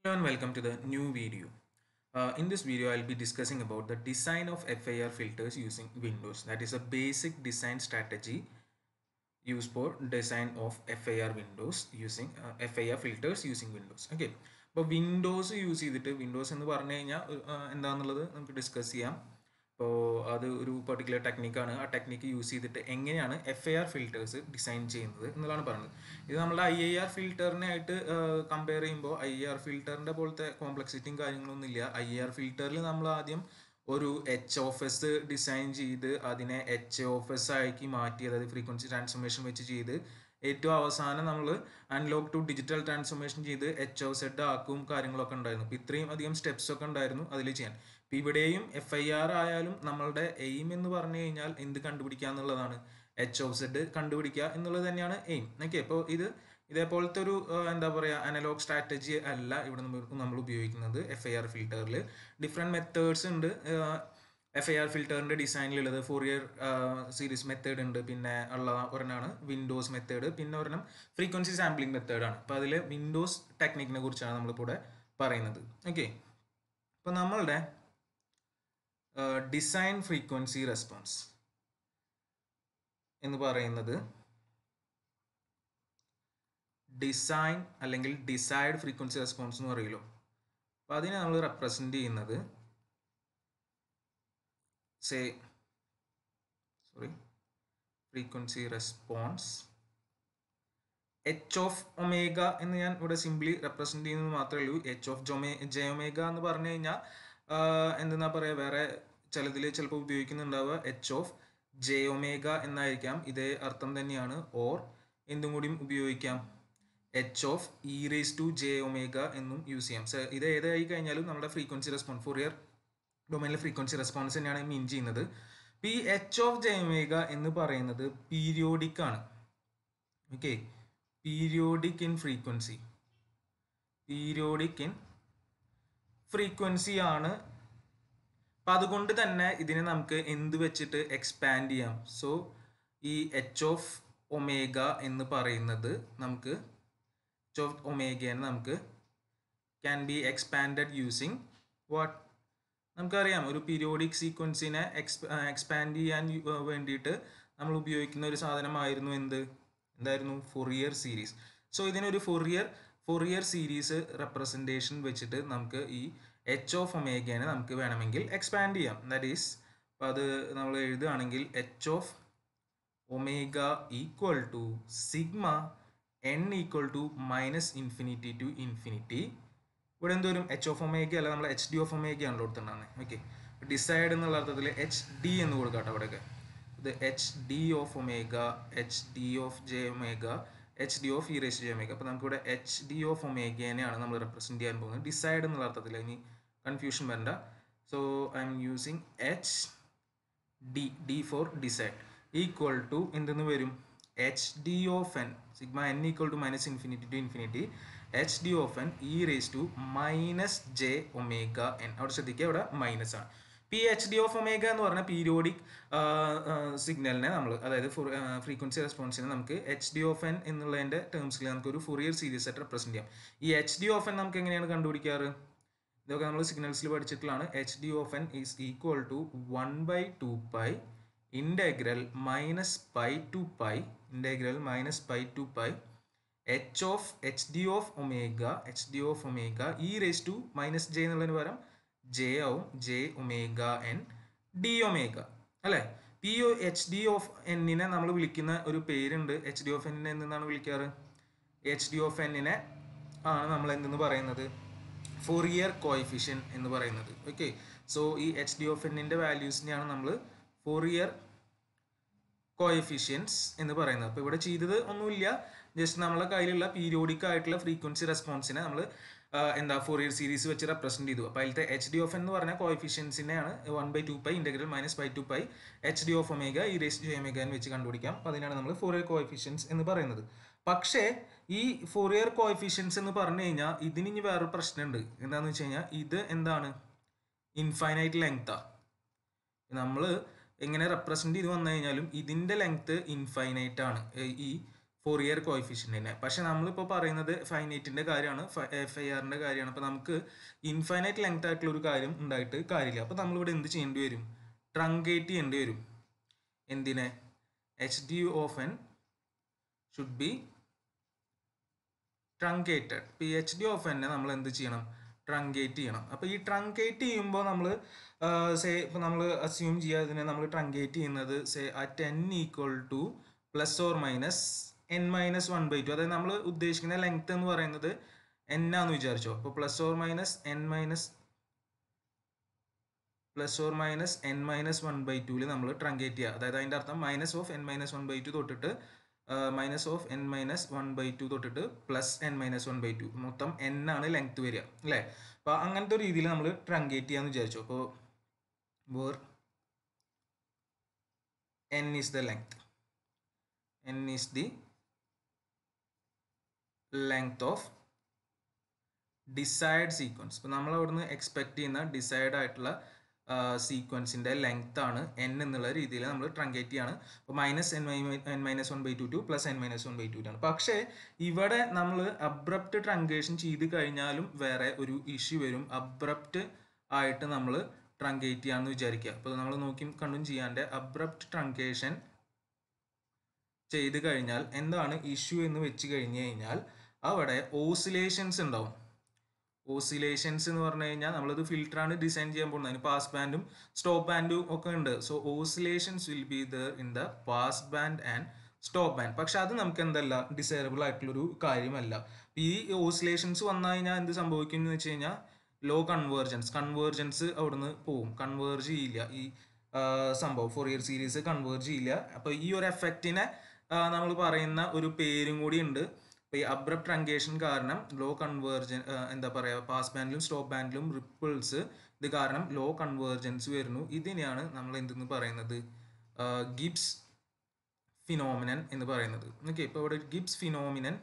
Hello and welcome to the new video. In this video, I'll be discussing about the design of FIR filters using Windows. That is a basic design strategy used for design of FIR windows using FIR filters using Windows. Okay. അപ്പോൾ Windows use ചെയ്തിട്ട് Windows എന്ന് പറഞ്ഞു കഴിഞ്ഞാൽ എന്താണെന്നുള്ളത് നമുക്ക് discuss ചെയ്യാം. അപ്പോൾ അത് ഒരു പെർട്ടിക്കുലർ ടെക്നിക്കാണ്. ആ ടെക്നിക്ക് യൂസ് ചെയ്തിട്ട് എങ്ങനെയാണ് FIR ഫിൽറ്റേഴ്സ് ഡിസൈൻ ചെയ്യുന്നത് എന്നുള്ളതാണ് പറയുന്നത്. ഇത് നമ്മുടെ IIR ഫിൽറ്ററിനെ ആയിട്ട് കമ്പയർ ചെയ്യുമ്പോൾ IIR ഫിൽറ്ററിൻ്റെ പോലത്തെ കോംപ്ലക്സിറ്റിയും കാര്യങ്ങളൊന്നും ഇല്ല. IIR ഫിൽറ്ററിൽ നമ്മൾ ആദ്യം ഒരു HOFS ഡിസൈൻ ചെയ്ത് അതിനെ HOFS ആക്കി മാറ്റി, അതായത് ഫ്രീക്വൻസി ട്രാൻസ്ഫോർമേഷൻ വെച്ച് ചെയ്ത് ഏറ്റവും അവസാനം നമ്മൾ അൺലോക്ക് ടു ഡിജിറ്റൽ ട്രാൻസ്ഫോർമേഷൻ ചെയ്ത് HOZ ആക്കും കാര്യങ്ങളൊക്കെ ഉണ്ടായിരുന്നു. അപ്പോൾ ഇത്രയും അധികം സ്റ്റെപ്സ് ഒക്കെ ഉണ്ടായിരുന്നു അതിൽ ചെയ്യാൻ. ഇപ്പോൾ ഇവിടെയും FIR ആയാലും നമ്മളുടെ എയിം എന്ന് പറഞ്ഞു കഴിഞ്ഞാൽ എന്ത് കണ്ടുപിടിക്കുക എന്നുള്ളതാണ്, HOZ കണ്ടുപിടിക്കുക എന്നുള്ളത് തന്നെയാണ് എയിം. ഓക്കെ, അപ്പോൾ ഇതേപോലത്തെ ഒരു എന്താ പറയുക അനലോഗ് സ്ട്രാറ്റജി അല്ല ഇവിടെ നമ്മൾ ഉപയോഗിക്കുന്നത്. FIR ഫിൽറ്ററിൽ ഡിഫറെൻറ്റ് മെത്തേഡ്സ് ഉണ്ട്. FIR ഫിൽറ്ററിൻ്റെ ഡിസൈനിലുള്ളത് ഫോറിയർ സീരീസ് മെത്തേഡ് ഉണ്ട്, പിന്നെ ഉള്ള ഒരെണ്ണമാണ് വിൻഡോസ് മെത്തേഡ്, പിന്നെ ഒരെണ്ണം ഫ്രീക്വൻസി സാമ്പിളിംഗ് മെത്തേഡാണ്. അപ്പോൾ അതിൽ വിൻഡോസ് ടെക്നിക്കിനെ കുറിച്ചാണ് നമ്മളിപ്പോൾ ഇവിടെ പറയുന്നത്. ഓക്കെ, അപ്പോൾ നമ്മളുടെ ഡിസൈൻ ഫ്രീക്വൻസി റെസ്പോൺസ് എന്ന് പറയുന്നത് ഡിസൈൻ അല്ലെങ്കിൽ ഡിസൈഡ് ഫ്രീക്വൻസി റെസ്പോൺസ് എന്ന് പറയുമല്ലോ. അപ്പോൾ അതിനെ നമ്മൾ റെപ്രസെൻ്റ് ചെയ്യുന്നത് frequency response H of omega എന്ന് ഞാൻ ഇവിടെ സിംപ്ലി റെപ്രസെൻ്റ് ചെയ്യുന്നത് മാത്രമേ ഉള്ളൂ. H ഓഫ് ജെ ഒമേഗ എന്ന് പറഞ്ഞു കഴിഞ്ഞാൽ എന്താ പറയുക, വേറെ ചിലതിൽ ചിലപ്പോൾ ഉപയോഗിക്കുന്നുണ്ടാവുക H ഓഫ് ജെ ഒമേഗ എന്നായിരിക്കാം. ഇതേ അർത്ഥം തന്നെയാണ്. ഓർ എന്തും കൂടിയും ഉപയോഗിക്കാം, H of E raise to J omega എന്നും യൂസ് ചെയ്യാം. ഇത് ഏതായി കഴിഞ്ഞാലും നമ്മുടെ ഫ്രീക്വൻസി റെസ്പോൺസ് ഫോറിയർ ഡൊമൈനിലെ ഫ്രീക്വൻസി റെസ്പോൺസ് തന്നെയാണ് മീൻ ചെയ്യുന്നത്. ഇപ്പോൾ ഈ H ഓഫ് ജെ ഒമേഗ എന്ന് പറയുന്നത് പീരിയോഡിക് ആണ്. ഓക്കെ, പീരിയോഡിക് ഇൻ ഫ്രീക്വൻസി, ആണ്. അപ്പം അതുകൊണ്ട് തന്നെ ഇതിനെ നമുക്ക് എന്ത് വെച്ചിട്ട് എക്സ്പാൻഡ് ചെയ്യാം. സോ ഈ H ഓഫ് ഒമേഗ എന്ന് പറയുന്നത് നമുക്ക് can be expanded using what, നമുക്കറിയാം ഒരു പീരിയോഡിക് സീക്വൻസിനെ എക്സ്പാൻഡ് ചെയ്യാൻ വേണ്ടിയിട്ട് നമ്മൾ ഉപയോഗിക്കുന്ന ഒരു സാധനമായിരുന്നു എന്തായിരുന്നു ഫൊറിയർ സീരീസ്. സോ ഇതിനൊരു ഫൊറിയർ സീരീസ് റെപ്രസെൻറ്റേഷൻ വെച്ചിട്ട് നമുക്ക് ഈ H ഓഫ് ഒമേഗേനെ നമുക്ക് വേണമെങ്കിൽ എക്സ്പാൻഡ് ചെയ്യാം. ദാറ്റ് ഈസ്, അപ്പോൾ അത് നമ്മൾ എഴുതുകയാണെങ്കിൽ H of omega equal to sigma n equal to -infinity to infinity. ഇവിടെ എന്തോരും H ഓഫ് ഒമേഗ അല്ല, നമ്മൾ HD ഓഫ് ഒമേഗ ആണല്ലോ കൊടുത്തിട്ടുണ്ടാകുന്നത്. ഓക്കെ, ഡിസൈഡ് എന്നുള്ള അർത്ഥത്തിൽ HD എന്ന് കൊടുക്കാട്ടോ അവിടെയൊക്കെ. ഇത് HD of omega, HD of J omega, HD of E raise j omega. അപ്പോൾ നമുക്കിവിടെ HD ഓഫ് ഒമേഗേനെയാണ് നമ്മൾ റെപ്രസെൻറ്റ് ചെയ്യാൻ പോകുന്നത് ഡിസൈഡ് എന്നുള്ള അർത്ഥത്തിൽ. ഇനി കൺഫ്യൂഷൻ വരണ്ട. So I am using D for decide equal to എന്തെന്ന് വരും, HD of n sigma n equal to -infinity to infinity HD of n e raise to -j omega n. അവിടെ ശ്രദ്ധിക്കുക, ഇവിടെ മൈനസ് ആണ്. പി HD ഓഫ് ഒമേഗ എന്ന് പറഞ്ഞാൽ periodic സിഗ്നലിനെ നമ്മൾ, അതായത് ഫ്രീക്വൻസി റെസ്പോൺസിനെ നമുക്ക് HD ഓഫ് n എന്നുള്ളതിൻ്റെ ടേംസിൽ നമുക്ക് ഒരു ഫൊറിയർ സീരീസ് ആയിട്ട് റെപ്രസെൻറ്റ് ചെയ്യാം. ഈ HD ഓഫ് n നമുക്ക് എങ്ങനെയാണ് കണ്ടുപിടിക്കാറ്, ഇതൊക്കെ നമ്മൾ സിഗ്നൽസിൽ പഠിച്ചിട്ടുള്ളതാണ്. HD of n is equal to 1/2π integral -π to π HD of omega e raised to -j എന്നുള്ളതിന് പകരം j ആവും, j omega n d omega അല്ലേ. HD ഓഫ് എന്നിനെ നമ്മൾ വിളിക്കുന്ന ഒരു പേരുണ്ട്. HD ഓഫ് എന്നിനെ എന്താണ് വിളിക്കാറ്, HD ഓഫ് എന്നിനെ ആണ് നമ്മൾ എന്തെന്ന് പറയുന്നത്, ഫൊറിയർ കോഎഫിഷ്യന്റ് എന്ന് പറയുന്നത്. ഓക്കെ, സോ ഈ HD ഓഫ് എന്നിൻ്റെ വാല്യൂസിനെയാണ് നമ്മൾ ഫൊറിയർ കോഎഫിഷ്യൻസ് എന്ന് പറയുന്നത്. അപ്പോൾ ഇവിടെ ചെയ്തത് ഒന്നുമില്ല, ജസ്റ്റ് നമ്മളെ കയ്യിലുള്ള പീരിയോഡിക് ആയിട്ടുള്ള ഫ്രീക്വൻസി റെസ്പോൺസിനെ നമ്മൾ ഫൊറിയർ സീരീസ് വെച്ച് റെപ്രസെൻറ്റ് ചെയ്തു. അപ്പോൾ അതിലത്തെ HD ഓഫ് എന്ന് പറഞ്ഞ കോഎഫിഷ്യൻസിനെയാണ് 1/2π integral -π to π HD of omega E raise to omega എന്ന് വെച്ച് കണ്ടുപിടിക്കാം. അപ്പോൾ അതിനാണ് നമ്മൾ ഫൊറിയർ കോഎഫിഷ്യൻസ് എന്ന് പറയുന്നത്. പക്ഷേ ഈ ഫൊറിയർ കോഎഫിഷ്യൻസ് എന്ന് പറഞ്ഞു കഴിഞ്ഞാൽ ഇതിന് ഇനി വേറൊരു പ്രശ്നമുണ്ട്. എന്താണെന്ന് വെച്ച് കഴിഞ്ഞാൽ ഇത് എന്താണ്, ഇൻഫൈനൈറ്റ് ലെങ്ത്താണ്. നമ്മൾ എങ്ങനെ റെപ്രസെൻറ്റ് ചെയ്ത് വന്നു കഴിഞ്ഞാലും ഇതിൻ്റെ ലെങ്ത്ത് ഇൻഫൈനൈറ്റ് ആണ്. ഈ ഫോറിയർ കോഎഫിഷ്യൻറ്റിനെ. പക്ഷെ നമ്മളിപ്പോൾ പറയുന്നത് ഫൈനൈറ്റിൻ്റെ കാര്യമാണ്, FIRൻ്റെ കാര്യമാണ്. അപ്പോൾ നമുക്ക് ഇൻഫൈനൈറ്റ് ലെങ്ത് ആയിട്ടുള്ള ഒരു കാര്യം ഉണ്ടായിട്ട് കാര്യമില്ല. അപ്പോൾ നമ്മളിവിടെ എന്ത് ചെയ്യേണ്ടി വരും? ട്രങ്കേറ്റ് ചെയ്യേണ്ടി വരും. എന്തിനെ? HD of n should be truncated. ഇപ്പോൾ ഈ HD of n നമ്മൾ എന്ത് ചെയ്യണം? ട്രങ്കേറ്റ് ചെയ്യണം. അപ്പോൾ ഈ ട്രങ്കേറ്റ് ചെയ്യുമ്പോൾ നമ്മൾ ഇപ്പോൾ നമ്മൾ അസ്യൂം ചെയ്യുക ഇതിനെ നമ്മൾ ട്രങ്കേറ്റ് ചെയ്യുന്നത് at n equal to ±n-1/2. അതായത് നമ്മൾ ഉദ്ദേശിക്കുന്ന ലെങ്ത് എന്ന് പറയുന്നത് n ആണെന്ന് വിചാരിച്ചോ. അപ്പോൾ ±n-1/2 നമ്മൾ ട്രങ്കേറ്റ് ചെയ്യുക. അതായത് അതിൻ്റെ അർത്ഥം -n-1/2 തൊട്ടിട്ട് -n-1/2 തൊട്ടിട്ട് +n-1/2 മൊത്തം n ആണ് ലെങ്ത് വരിക അല്ലേ. അപ്പോൾ അങ്ങനത്തെ ഒരു രീതിയിൽ നമ്മൾ ട്രങ്കേറ്റ് ചെയ്യാന്ന് വിചാരിച്ചു. അപ്പോൾ where n is the length, n is the length of desired sequence. ഇപ്പോൾ നമ്മൾ അവിടുന്ന് എക്സ്പെക്ട് ചെയ്യുന്ന ഡിസൈഡ് ആയിട്ടുള്ള സീക്വൻസിൻ്റെ ലെങ്ത് ആണ് n എന്നുള്ള രീതിയിൽ നമ്മൾ ട്രങ്കേറ്റ് ചെയ്യാണ്. അപ്പോൾ -n-1/2 ടു +n-1/2 ആണ്. പക്ഷേ ഇവിടെ നമ്മൾ അബ്രപ്റ്റ് ട്രങ്കേഷൻ ചെയ്ത് കഴിഞ്ഞാലും വേറെ ഒരു ഇഷ്യൂ വരും. അബ്രപ്റ്റ് ആയിട്ട് നമ്മൾ ട്രങ്കേറ്റ് ചെയ്യാമെന്ന് വിചാരിക്കുക. അപ്പോൾ നമ്മൾ കണ്ടും ചെയ്യാണ്ട് അബ്രപ്റ്റ് ട്രങ്കേഷൻ ചെയ്ത് കഴിഞ്ഞാൽ എന്താണ് ഇഷ്യൂ എന്ന് വെച്ച് കഴിഞ്ഞ് കഴിഞ്ഞാൽ അവിടെ ഓസിലേഷൻസ് ഉണ്ടാവും. ഓസിലേഷൻസ് എന്ന് പറഞ്ഞു കഴിഞ്ഞാൽ നമ്മളത് ഫിൽറ്ററാണ് ഡിസൈൻ ചെയ്യാൻ പോകുന്നത്. അതിന് പാസ് ബാൻഡും സ്റ്റോപ്പ് ബാൻഡും ഒക്കെ ഉണ്ട്. So oscillations will be there in the pass band and stop band. പക്ഷെ അത് നമുക്ക് എന്തല്ല ഡിസൈറബിൾ ആയിട്ടുള്ളൊരു കാര്യമല്ല. ഈ ഓസിലേഷൻസ് വന്നു കഴിഞ്ഞാൽ എന്ത് സംഭവിക്കും എന്ന് വെച്ച് കഴിഞ്ഞാൽ ലോ കൺവേർജൻസ് അവിടുന്ന് പോവും. കൺവേർജ് ചെയ്യില്ല ഈ സംഭവം. ഫോറിയർ സീരീസ് കൺവേർജ് ചെയ്യില്ല. അപ്പോൾ ഈ ഒരു എഫക്റ്റിനെ നമ്മൾ പറയുന്ന ഒരു പേരും കൂടി ഉണ്ട്. അപ്പോൾ ഈ അബ്രപ്റ്റ് ട്രങ്കേഷൻ കാരണം ലോ എന്താ പറയുക, പാസ് ബാൻഡിലും സ്റ്റോപ്പ് ബാൻഡിലും റിപ്പിൾസ് ഇത് കാരണം ലോ കൺവേർജൻസ് വരുന്നു. ഇതിനെയാണ് നമ്മൾ എന്തെന്ന് പറയുന്നത്? ഗിബ്സ് ഫിനോമിനൻ എന്ന് പറയുന്നത്. ഓക്കെ, ഇപ്പോൾ ഇവിടെ ഗിബ്സ് ഫിനോമിനൻ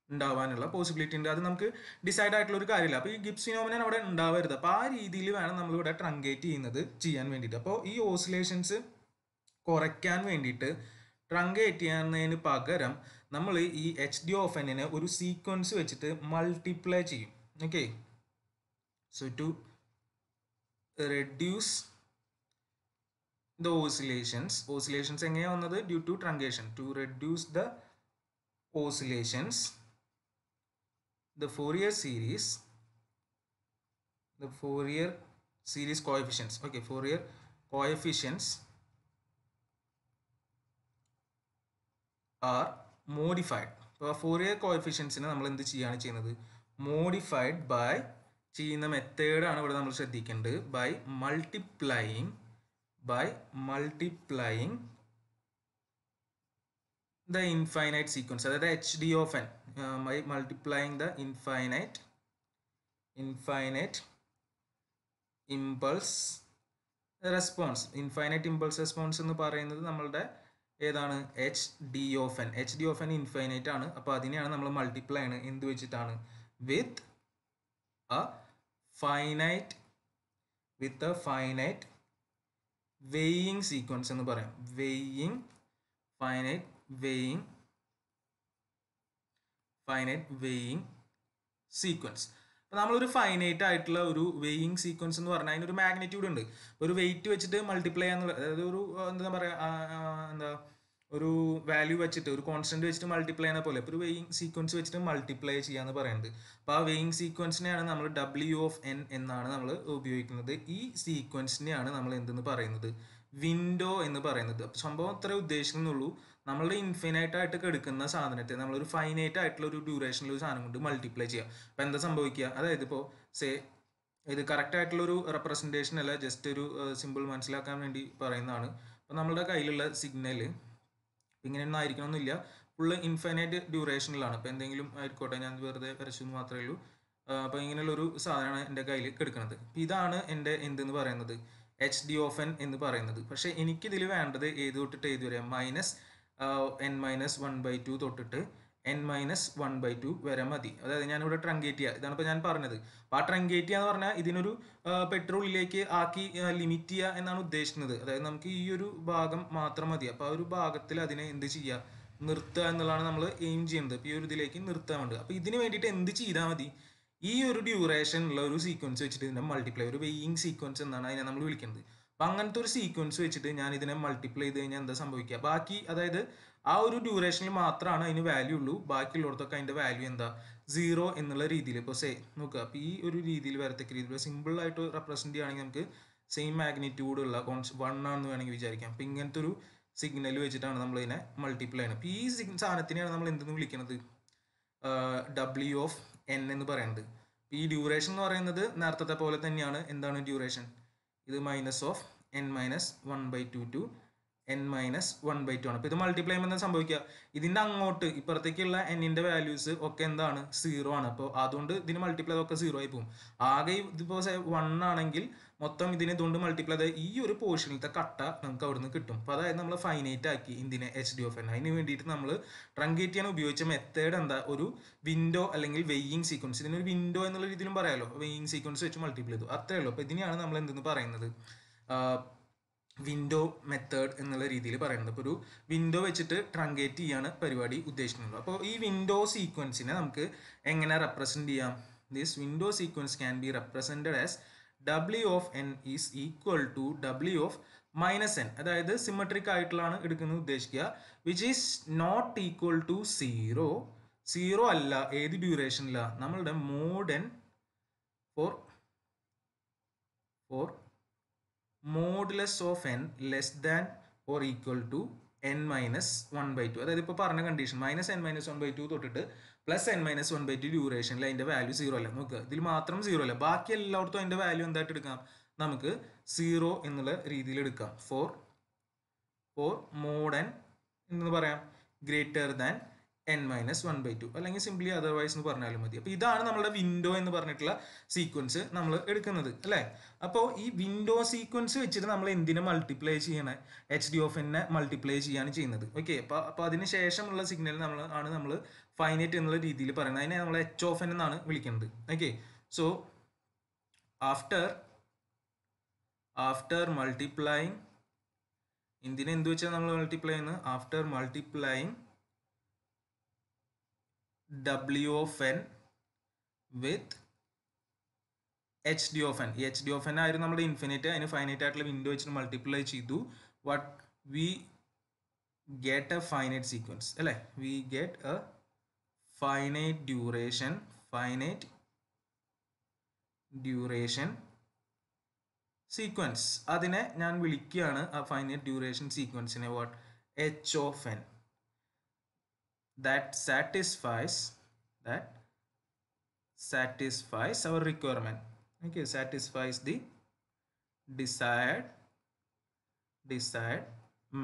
ഉണ്ടാവാനുള്ള പോസിബിലിറ്റി ഉണ്ട്. അത് നമുക്ക് ഡിസൈഡ് ആയിട്ടുള്ള ഒരു കാര്യമില്ല. അപ്പോൾ ഈ ഗിബ്സ് ഫിനോമിനൻ അവിടെ ഉണ്ടാവരുത്. അപ്പോൾ ആ രീതിയിൽ വേണം നമ്മളിവിടെ ട്രങ്കേറ്റ് ചെയ്യാൻ വേണ്ടിയിട്ട്. അപ്പോൾ ഈ ഓസിലേഷൻസ് കുറയ്ക്കാൻ വേണ്ടിയിട്ട് ട്രങ്കേറ്റ് ചെയ്യുന്നതിന് പകരം നമ്മൾ ഈ HD of n ഒരു സീക്വൻസ് വെച്ചിട്ട് മൾട്ടിപ്ലൈ ചെയ്യും. Okay, so to reduce the oscillations എങ്ങനെയാണ് വന്നത്? Due to truncation. To reduce the oscillations the Fourier series coefficients. Okay, Fourier coefficients are modified. അപ്പോൾ Fourier coefficientsനെ നമ്മൾ എന്ത് ചെയ്യാണ് ചെയ്യുന്നത്? മോഡിഫൈഡ് ബൈ ചെയ്യുന്ന മെത്തേഡാണ് ഇവിടെ നമ്മൾ ശ്രദ്ധിക്കേണ്ടത്. By multiplying the infinite sequence, അതായത് HD of n, by multiplying the infinite impulse response. Infinite impulse response എന്ന് പറയുന്നത് നമ്മളുടെ ഏതാണ്? HD of n. HD of n infinite ആണ്. അപ്പോൾ അതിനെയാണ് നമ്മൾ മൾട്ടിപ്ലൈ ആണ് എന്ത് വെച്ചിട്ടാണ്? With a finite weighing sequence എന്ന് പറയാം. Finite weighing sequence. അപ്പോൾ നമ്മളൊരു ഫൈനൈറ്റ് ആയിട്ടുള്ള ഒരു വെയിങ് സീക്വൻസ് എന്ന് പറഞ്ഞാൽ അതിനൊരു മാഗ്നിറ്റ്യൂഡ് ഉണ്ട്. ഒരു വെയിറ്റ് വെച്ചിട്ട് മൾട്ടിപ്ലൈ ചെയ്യാന്നുള്ള, അതായത് ഒരു എന്താ പറയുക, ഒരു വാല്യൂ വെച്ചിട്ട് ഒരു കോൺസ്റ്റന്റ് വെച്ചിട്ട് മൾട്ടിപ്ലൈ ചെയ്യുന്ന പോലെ ഇപ്പോൾ ഒരു വെയിങ് സീക്വൻസ് വെച്ചിട്ട് മൾട്ടിപ്ലൈ ചെയ്യാന്ന് പറയുന്നത്. അപ്പോൾ ആ വെയിങ് സീക്വൻസിനെയാണ് നമ്മൾ W of n എന്നാണ് നമ്മൾ ഉപയോഗിക്കുന്നത്. ഈ സീക്വൻസിനെയാണ് നമ്മൾ എന്തെന്ന് പറയുന്നത്? വിൻഡോ എന്ന് പറയുന്നത്. അപ്പോൾ സംഭവം അത്രേ ഉദ്ദേശിക്കുന്നുള്ളൂ. നമ്മളുടെ ഇൻഫിനൈറ്റ് ആയിട്ട് എടുക്കുന്ന സാധനത്തെ നമ്മളൊരു ഫൈനൈറ്റ് ആയിട്ടുള്ള ഒരു ഡ്യൂറേഷനിൽ ഒരു സാധനം കൊണ്ട് മൾട്ടിപ്ലൈ ചെയ്യുക. അപ്പോൾ എന്താ സംഭവിക്കുക? അതായത് ഇപ്പോൾ ഇത് കറക്റ്റ് ആയിട്ടുള്ള ഒരു റെപ്രസെൻറ്റേഷൻ അല്ല, ജസ്റ്റ് ഒരു സിമ്പിൾ മനസ്സിലാക്കാൻ വേണ്ടി പറയുന്നതാണ്. അപ്പോൾ നമ്മളുടെ കയ്യിലുള്ള സിഗ്നൽ ഇങ്ങനെയൊന്നും ആയിരിക്കണമെന്നില്ല, ഫുള്ള് ഇൻഫൈനൈറ്റ് ഡ്യൂറേഷനിലാണ്. അപ്പോൾ എന്തെങ്കിലും ആയിക്കോട്ടെ, ഞാൻ വെറുതെ വരച്ചു എന്ന് മാത്രമേ ഉള്ളൂ. അപ്പോൾ ഇങ്ങനെയുള്ളൊരു സാധനമാണ് എൻ്റെ കയ്യിൽ എടുക്കുന്നത്. അപ്പോൾ ഇതാണ് എൻ്റെ എന്തെന്ന് പറയുന്നത്? HD of n എന്ന് പറയുന്നത്. പക്ഷേ എനിക്കിതിൽ വേണ്ടത് ഏത് തൊട്ടിട്ട് ഏത് വരെ? -n-1/2 തൊട്ടിട്ട് n മൈനസ് 1/2 വരെ മതി. അതായത് ഞാനിവിടെ ട്രങ്കേറ്റ് ചെയ്യുക, ഇതാണ് ഇപ്പോൾ ഞാൻ പറഞ്ഞത്. അപ്പോൾ ആ ട്രങ്കേറ്റ് ചെയ്യുക എന്ന് പറഞ്ഞാൽ ഇതിനൊരു പെട്രോളിലേക്ക് ആക്കി ലിമിറ്റ് ചെയ്യുക എന്നാണ് ഉദ്ദേശിക്കുന്നത്. അതായത് നമുക്ക് ഈ ഒരു ഭാഗം മാത്രം മതി. അപ്പോൾ ആ ഒരു ഭാഗത്തിൽ അതിനെ എന്ത് ചെയ്യുക, നിർത്തുക എന്നുള്ളതാണ് നമ്മൾ എയിം ചെയ്യുന്നത്. അപ്പോൾ ഈ ഒരു ഇതിലേക്ക് നിർത്താൻ വേണ്ടി. അപ്പോൾ ഇതിന് വേണ്ടിയിട്ട് എന്ത് ചെയ്താൽ മതി, ഈ ഒരു ഡ്യൂറേഷൻ ഉള്ള ഒരു സീക്വൻസ് വെച്ചിട്ട് ഇതിനെ മൾട്ടിപ്ലൈ, ഒരു വെയിങ് സീക്വൻസ് എന്നാണ് അതിനെ നമ്മൾ വിളിക്കുന്നത്. അപ്പം അങ്ങനത്തെ ഒരു സീക്വൻസ് വെച്ചിട്ട് ഞാൻ ഇതിനെ മൾട്ടിപ്ലൈ ചെയ്ത് കഴിഞ്ഞാൽ എന്താ സംഭവിക്കുക, ബാക്കി അതായത് ആ ഒരു ഡ്യൂറേഷനിൽ മാത്രമാണ് അതിന് വാല്യൂ ഉള്ളൂ, ബാക്കിയുള്ളിടത്തൊക്കെ അതിൻ്റെ വാല്യൂ എന്താ, 0 എന്നുള്ള രീതിയിൽ. ഇപ്പോൾ നോക്കുക, അപ്പോൾ ഈ ഒരു രീതിയിൽ വരത്തക്ക രീതിയിൽ സിമ്പിളായിട്ട് റെപ്രസെൻറ്റ് ചെയ്യുകയാണെങ്കിൽ നമുക്ക് സെയിം മാഗ്നിറ്റ്യൂഡ് ഉള്ള 1 ആണെന്ന് വേണമെങ്കിൽ വിചാരിക്കാം. അപ്പോൾ ഇങ്ങനത്തെ ഒരു സിഗ്നൽ വെച്ചിട്ടാണ് നമ്മൾ ഇതിനെ മൾട്ടിപ്ലൈ ചെയ്യുന്നത്. അപ്പോൾ ഈ സാധനത്തിനെയാണ് നമ്മൾ എന്തെന്ന് വിളിക്കുന്നത്, W ഓഫ് n എന്ന് പറയുന്നത്. ഈ ഡ്യൂറേഷൻ എന്ന് പറയുന്നത് നേരത്തെ പോലെ തന്നെയാണ്. എന്താണ് ഡ്യൂറേഷൻ, ഇത് minus of n minus 1/2 to n minus 1/2 ആണ്. അപ്പോൾ ഇത് മൾട്ടിപ്ലൈ ചെയ്യുമ്പോൾ എന്താ സംഭവിക്കുക, ഇതിൻ്റെ അങ്ങോട്ട് ഇപ്പുറത്തേക്കുള്ള എന്നിൻ്റെ വാല്യൂസ് ഒക്കെ എന്താണ്, 0 ആണ്. അപ്പോൾ അതുകൊണ്ട് ഇതിന് മൾട്ടിപ്ലൈ ഒക്കെ 0 ആയി പോകും. ആകെ ഇതിപ്പോൾ 1 ആണെങ്കിൽ മൊത്തം ഇതിനെ ഇതുകൊണ്ട് മൾട്ടിപ്ലൈ ചെയ്താൽ ഈ ഒരു പോർഷനിലത്തെ കട്ട നമുക്ക് അവിടെ നിന്ന് കിട്ടും. അപ്പോൾ അതായത് നമ്മൾ ഫൈനൈറ്റ് ആക്കി ഇതിനെ HD ഓഫ് n. അതിന് വേണ്ടിയിട്ട് നമ്മൾ ട്രങ്കേറ്റ് ചെയ്യാൻ ഉപയോഗിച്ച മെത്തേഡ് എന്താ, ഒരു വിൻഡോ അല്ലെങ്കിൽ വെയിങ് സീക്വൻസ്. ഇതിനൊരു വിൻഡോ എന്നുള്ള രീതിയിലും പറയാമല്ലോ, വെയിങ് സീക്വൻസ് വെച്ച് മൾട്ടിപ്ലൈ ചെയ്തു, അത്രയേ ഉള്ളൂ. അപ്പോൾ ഇതിനെയാണ് നമ്മൾ എന്തെന്ന് പറയുന്നത്, വിൻഡോ മെത്തേഡ് എന്നുള്ള രീതിയിൽ പറയുന്നത്. അപ്പോൾ ഒരു വിൻഡോ വെച്ചിട്ട് ട്രങ്കേറ്റ് ചെയ്യാണ് പരിപാടി ഉദ്ദേശിക്കുന്നത്. അപ്പോൾ ഈ വിൻഡോ സീക്വൻസിനെ നമുക്ക് എങ്ങനെ റെപ്രസെൻറ്റ് ചെയ്യാം, this window sequence can be represented as W of n is equal to W of minus n. അതായത് സിമെട്രിക് ആയിട്ടുള്ളതാണ് എടുക്കുന്നത് ഉദ്ദേശിക്കുക, which is not equal to 0 അല്ല. ഏത് ഡ്യൂറേഷനില്ല, നമ്മളുടെ mod n for modulus of n less than or equal to n minus 1/2. അതായത് ഇപ്പോൾ പറഞ്ഞ കണ്ടീഷൻ -n മൈനസ് 1/2 തൊട്ടിട്ട് +n മൈനസ് 1/2 ഡ്യൂറേഷനിൽ അതിൻ്റെ വാല്യൂ 0 അല്ല. നോക്കുക, ഇതിൽ മാത്രം 0 അല്ല, ബാക്കി എല്ലായിടത്തും അതിൻ്റെ വാല്യൂ എന്തായിട്ട് എടുക്കാം, നമുക്ക് 0 എന്നുള്ള രീതിയിൽ എടുക്കാം. ഫോർ മോഡ് n എന്ന് പറയാം ഗ്രേറ്റർ ദാൻ n മൈനസ് 1/2, അല്ലെങ്കിൽ സിംപ്ലി അതർവൈസ് എന്ന് പറഞ്ഞാലും മതി. അപ്പോൾ ഇതാണ് നമ്മുടെ വിൻഡോ എന്ന് പറഞ്ഞിട്ടുള്ള സീക്വൻസ് നമ്മൾ എടുക്കുന്നത് അല്ലേ. അപ്പോൾ ഈ വിൻഡോ സീക്വൻസ് വെച്ചിട്ട് നമ്മൾ എന്തിനെ മൾട്ടിപ്ലൈ ചെയ്യണേ, HD ഓഫ് n മൾട്ടിപ്ലൈ ചെയ്യാണ് ചെയ്യുന്നത്. ഓക്കെ, അപ്പോൾ അതിന് ശേഷമുള്ള സിഗ്നൽ നമ്മൾ ഫൈനൈറ്റ് എന്നുള്ള രീതിയിൽ പറയുന്നത്, അതിനെ നമ്മൾ H ഓഫ് n എന്നാണ് വിളിക്കുന്നത്. ഓക്കെ, സോ ആഫ്റ്റർ മൾട്ടിപ്ലൈങ്, എന്തിനെ എന്ത് വെച്ചാൽ നമ്മൾ മൾട്ടിപ്ലൈ ചെയ്യുന്നത്, after multiplying W of n with HD of n. ഈ HD of n ആയിരുന്നു നമ്മുടെ ഇൻഫിനിറ്റ്, അതിന് ഫൈനൈറ്റ് ആയിട്ടുള്ള വിൻഡോ വെച്ചിട്ട് മൾട്ടിപ്ലൈ ചെയ്തു. What we get a finite sequence അല്ലേ, we get a finite duration sequence. അതിനെ ഞാൻ വിളിക്കുകയാണ് ആ ഫൈനൈറ്റ് ഡ്യൂറേഷൻ സീക്വൻസിനെ what, H of n. that satisfies our requirement. Okay, satisfies the desired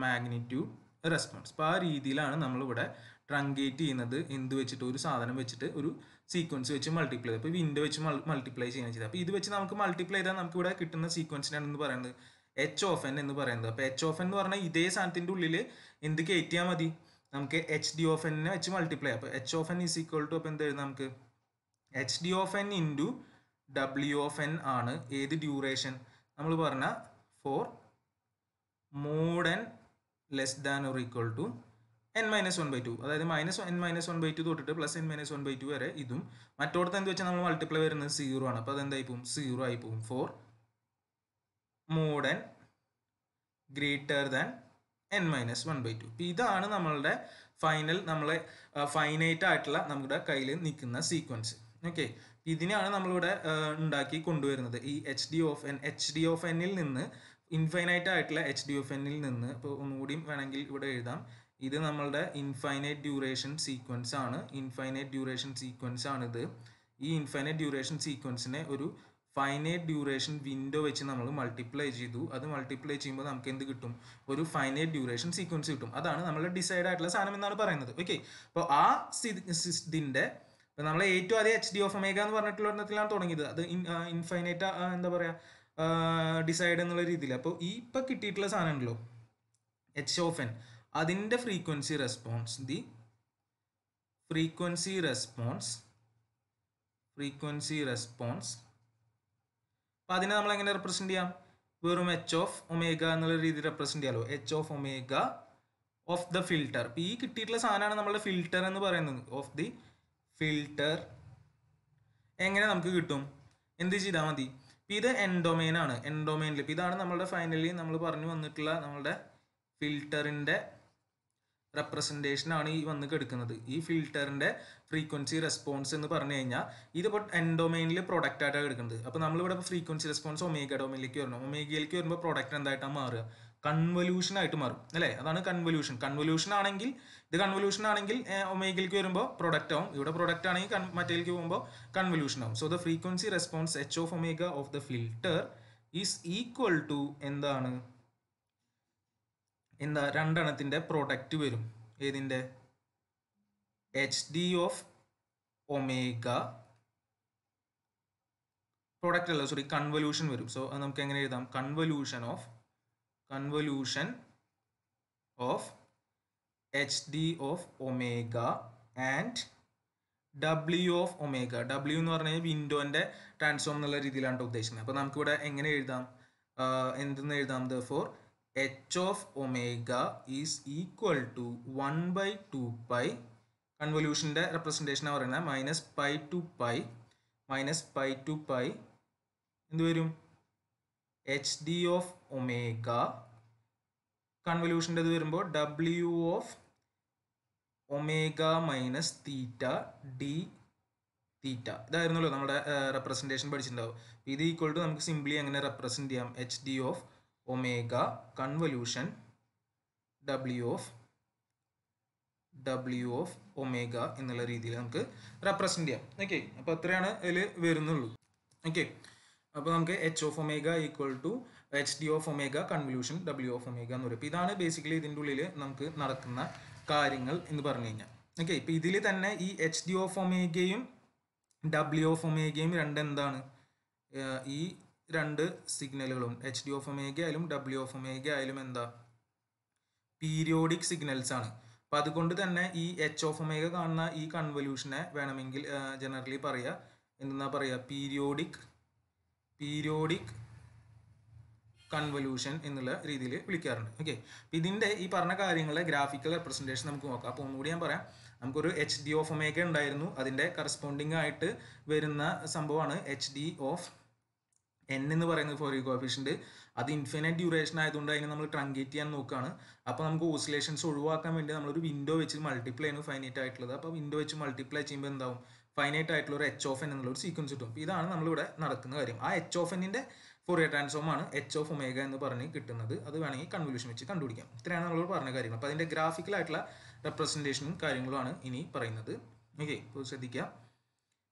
magnitude response. അപ്പോൾ ആ രീതിയിലാണ് നമ്മളിവിടെ ട്രങ്കേറ്റ് ചെയ്യുന്നത്, എന്ത് വെച്ചിട്ട്, ഒരു സാധനം വെച്ചിട്ട് ഒരു സീക്വൻസ് വെച്ച് മൾട്ടിപ്ലൈ ചെയ്ത്. അപ്പോൾ വിൻഡോ വെച്ച് മൾട്ടിപ്ലൈ ചെയ്യാൻ ചെയ്തത്. അപ്പോൾ ഇത് വെച്ച് നമുക്ക് മൾട്ടിപ്ലൈ ചെയ്താൽ നമുക്ക് ഇവിടെ കിട്ടുന്ന സീക്വൻസിനാണ് എന്ന് പറയുന്നത് H of n എന്ന് പറയുന്നത്. അപ്പോൾ H of n എന്ന് പറഞ്ഞാൽ ഇതേ സാധനത്തിൻ്റെ ഉള്ളിൽ എന്ത് കയറ്റിയാൽ മതി, നമുക്ക് HD ഓഫ് n വെച്ച് മൾട്ടിപ്ലൈ. അപ്പോൾ H of n is equal to, അപ്പോൾ എന്ത് എഴുതാം നമുക്ക്, HD of n into W of n ആണ് ഏത് ഡ്യൂറേഷൻ, നമ്മൾ പറഞ്ഞ for mod n less than or equal to n minus 1/2. അതായത് -n മൈനസ് 1/2 തൊട്ടിട്ട് +n മൈനസ് 1/2 വരെ. ഇതും മറ്റോടത്ത് എന്ത് വെച്ചാൽ നമ്മൾ മൾട്ടിപ്ലൈ വരുന്നത് 0 ആണ്. അപ്പോൾ അതെന്തായി പോകും, 0 ആയി പോകും. For mod n greater than n minus 1/2. അപ്പോൾ ഇതാണ് നമ്മളുടെ ഫൈനൽ, നമ്മളെ ഫൈനൈറ്റ് ആയിട്ടുള്ള നമ്മുടെ കയ്യിൽ നിൽക്കുന്ന സീക്വൻസ്. ഓക്കെ, ഇതിനെയാണ് നമ്മളിവിടെ ഉണ്ടാക്കി കൊണ്ടുവരുന്നത്. ഈ HD ഓഫ് n നിന്ന് ഇൻഫൈനൈറ്റ് ആയിട്ടുള്ള HD ഓഫ് n നിന്ന്, അപ്പോൾ ഒന്നുകൂടിയും വേണമെങ്കിൽ ഇവിടെ എഴുതാം, ഇത് നമ്മളുടെ ഇൻഫൈനൈറ്റ് ഡ്യൂറേഷൻ സീക്വൻസ് ആണിത്. ഈ ഇൻഫൈനൈറ്റ് ഡ്യൂറേഷൻ സീക്വൻസിനെ ഒരു ഫൈനൈറ്റ് ഡ്യൂറേഷൻ വിൻഡോ വെച്ച് നമ്മൾ മൾട്ടിപ്ലൈ ചെയ്തു. അത് മൾട്ടിപ്ലൈ ചെയ്യുമ്പോൾ നമുക്ക് എന്ത് കിട്ടും, ഒരു ഫൈനൈറ്റ് ഡ്യൂറേഷൻ സീക്വൻസ് കിട്ടും. അതാണ് നമ്മൾ ഡിസൈഡ് ആയിട്ടുള്ള സാധനം എന്നാണ് പറയുന്നത്. ഓക്കെ, അപ്പോൾ ആ ഇതിൻ്റെ ഇപ്പോൾ നമ്മൾ ഏറ്റവും ആദ്യം HD ഓഫ് ഒമേഗ എന്ന് പറഞ്ഞിട്ടുള്ള ഒരെണ്ണത്തിലാണ് തുടങ്ങിയത്. അത് ഇൻഫൈനൈറ്റ് എന്താ പറയുക, ഡിസൈഡ് എന്നുള്ള രീതിയിൽ. അപ്പോൾ ഈ ഇപ്പോൾ കിട്ടിയിട്ടുള്ള സാധനം ഉണ്ടല്ലോ H ഓഫ് n, അതിൻ്റെ ഫ്രീക്വൻസി റെസ്പോൺസ്, ഫ്രീക്വൻസി റെസ്പോൺസ് അപ്പോൾ അതിനെ നമ്മൾ എങ്ങനെ റെപ്രസെൻറ്റ് ചെയ്യാം? വെറും എച്ച് ഓഫ് ഒമേഗ എന്നുള്ള രീതിയിൽ റെപ്രസെൻറ്റ് ചെയ്യാമല്ലോ. H of omega of the filter. ഇപ്പോൾ ഈ കിട്ടിയിട്ടുള്ള സാധനമാണ് നമ്മളുടെ ഫിൽട്ടർ എന്ന് പറയുന്നത്. ഓഫ് ദി ഫിൽട്ടർ എങ്ങനെ നമുക്ക് കിട്ടും? എന്ത് ചെയ്താൽ മതി? ഇപ്പം ഇത് എൻഡൊമെയിൻ ആണ്. എൻഡൊമെയിനിൽ ഇപ്പം ഇതാണ് നമ്മളുടെ ഫൈനലി നമ്മൾ പറഞ്ഞു വന്നിട്ടുള്ള നമ്മളുടെ ഫിൽട്ടറിൻ്റെ റെപ്രസെൻറ്റേഷൻ ആണ് ഈ വന്ന് കിടക്കുന്നത്. ഈ ഫിൽട്ടറിൻ്റെ ഫ്രീക്വൻസി റെസ്പോൺസ് എന്ന് പറഞ്ഞു കഴിഞ്ഞാൽ ഇതിപ്പോൾ എൻഡൊമെയിനിൽ പ്രൊഡക്റ്റ് ആയിട്ടാണ് എടുക്കുന്നത്. അപ്പോൾ നമ്മളിവിടെ ഇപ്പോൾ ഫ്രീക്വൻസി റെസ്പോൺസ് ഒമേഗ ഡൊമെയിനിലേക്ക് വരണം. ഒമേഗയിലേക്ക് വരുമ്പോൾ പ്രൊഡക്റ്റ് എന്തായിട്ടാണ് മാറുക? കൺവല്യൂഷൻ ആയിട്ട് മാറും അല്ലേ? അതാണ് കൺവല്യൂഷൻ. കൺവല്യൂഷൻ ആണെങ്കിൽ ഒമേഗയിലേക്ക് വരുമ്പോൾ പ്രൊഡക്റ്റ് ആവും. ഇവിടെ പ്രൊഡക്റ്റ് ആണെങ്കിൽ മറ്റേലേക്ക് പോകുമ്പോൾ കൺവല്യൂഷൻ ആവും. So the frequency response h of omega of the filter is equal to എന്താണ്? രണ്ടെണ്ണത്തിൻ്റെ പ്രൊഡക്റ്റ് വരും. ഏതിൻ്റെ? H D of omega product അല്ല, സോറി, കൺവല്യൂഷൻ വരും. സോ അത് നമുക്ക് എങ്ങനെ എഴുതാം? Convolution of h D of omega and ഡബ്ല്യു ഓഫ് ഒമേഗ. ഡബ്ല്യു എന്ന് പറഞ്ഞാൽ വിൻഡോൻ്റെ ട്രാൻസ്ഫോം എന്നുള്ള രീതിയിലാണ് ഉദ്ദേശിക്കുന്നത്. അപ്പോൾ നമുക്കിവിടെ എങ്ങനെ എഴുതാം? എന്തെന്ന് എഴുതാം? Therefore h of omega is equal to 1/2 കൺവല്യൂഷൻ്റെ റെപ്രസെൻറ്റേഷൻ പറയുന്നത് -π to π എന്ത് വരും? H D of omega. കൺവല്യൂഷൻ്റെ ഇത് വരുമ്പോൾ W of omega minus theta D theta. ഇതായിരുന്നല്ലോ നമ്മുടെ റെപ്രസെൻറ്റേഷൻ പഠിച്ചിട്ടുണ്ടാവും. ഇത് ഈക്വൽ ടു നമുക്ക് സിംപ്ലി എങ്ങനെ റെപ്രസെൻറ്റ് ചെയ്യാം? H D of omega convolution W of omega എന്നുള്ള രീതിയിൽ നമുക്ക് റെപ്രസെൻറ്റ് ചെയ്യാം. ഓക്കെ, അപ്പോൾ അത്രയാണ് ഇതിൽ വരുന്നുള്ളൂ. ഓക്കെ, അപ്പോൾ നമുക്ക് h of omega equal to h D of omega convolution W of omega എന്ന് പറയും. അപ്പോൾ ഇതാണ് ബേസിക്കലി ഇതിൻ്റെ ഉള്ളിൽ നമുക്ക് നടക്കുന്ന കാര്യങ്ങൾ എന്ന് പറഞ്ഞു കഴിഞ്ഞാൽ. ഓക്കെ, ഇപ്പോൾ ഇതിൽ തന്നെ ഈ എച്ച് ഡി ഓഫ് ഒമേഗയും ഡബ്ല്യു ഓഫ് ഒമേഗയും എന്താണ്? ഈ രണ്ട് സിഗ്നലുകളും എച്ച് ഡി ഓഫ് ഒമേഗ ആയാലും ഡബ്ല്യു ഓഫ് ഒമേഗ ആയാലും എന്താ? പീരിയോഡിക് സിഗ്നൽസ് ആണ്. അപ്പോൾ അതുകൊണ്ട് തന്നെ ഈ എച്ച് ഓഫ് ഒമേഗ കാണുന്ന ഈ കൺവല്യൂഷനെ വേണമെങ്കിൽ ജനറലി പറയുക എന്താ പറയുക? പീരിയോഡിക് കൺവല്യൂഷൻ എന്നുള്ള രീതിയിൽ വിളിക്കാറുണ്ട്. ഓക്കെ, അപ്പോൾ ഇതിൻ്റെ ഈ പറഞ്ഞ കാര്യങ്ങളുടെ ഗ്രാഫിക്കൽ റെപ്രസെൻറ്റേഷൻ നമുക്ക് നോക്കാം. അപ്പോൾ ഒന്നുകൂടി ഞാൻ പറയാം. നമുക്കൊരു എച്ച് ഡി ഓഫ് ഒമേഗ ഉണ്ടായിരുന്നു. അതിൻ്റെ കറസ്പോണ്ടിങ് ആയിട്ട് വരുന്ന സംഭവമാണ് എച്ച് ഡി ഓഫ് എൻ എന്ന് പറയുന്നത് ഫോറിയർ കോഎഫിഷ്യന്റ്. അത് ഇൻഫിനിറ്റ് ഡ്യൂറേഷൻ ആയതുകൊണ്ട് അതിനെ നമ്മൾ ട്രങ്കേറ്റ് ചെയ്യാൻ നോക്കുകയാണ്. അപ്പോൾ നമുക്ക് ഓസിലേഷൻസ് ഒഴിവാക്കാൻ വേണ്ടി നമ്മളൊരു വിൻഡോ വെച്ച് മൾട്ടിപ്ലൈ ആണ് ഫൈനൈറ്റ് ആയിട്ടുള്ളത്. അപ്പോൾ വിൻഡോ വെച്ച് മൾട്ടിപ്ലൈ ചെയ്യുമ്പോൾ എന്താവും? ഫൈനൈറ്റ് ആയിട്ടുള്ള ഒരു എച്ച് ഓഫ് എൻ എന്നുള്ള ഒരു സീക്വൻസ് കിട്ടും. ഇതാണ് നമ്മളിവിടെ നടക്കുന്ന കാര്യം. ആ എച്ച് ഓഫ് എന്നിൻ്റെ ഫോറിയർ ട്രാൻസ്ഫോം ആണ് എച്ച് ഓഫ് ഒമേഗ എന്ന് പറഞ്ഞ് കിട്ടുന്നത്. അത് വേണമെങ്കിൽ കൺവല്യൂഷൻ വെച്ച് കണ്ടുപിടിക്കാം. ഇത്രയാണ് നമ്മളോട് പറഞ്ഞ കാര്യങ്ങൾ. അപ്പോൾ അതിൻ്റെ ഗ്രാഫിക്കലായിട്ടുള്ള റെപ്രസെൻറ്റേഷനും കാര്യങ്ങളുമാണ് ഇനി പറയുന്നത്. ഓക്കെ, ഇപ്പോൾ ശ്രദ്ധിക്കുക.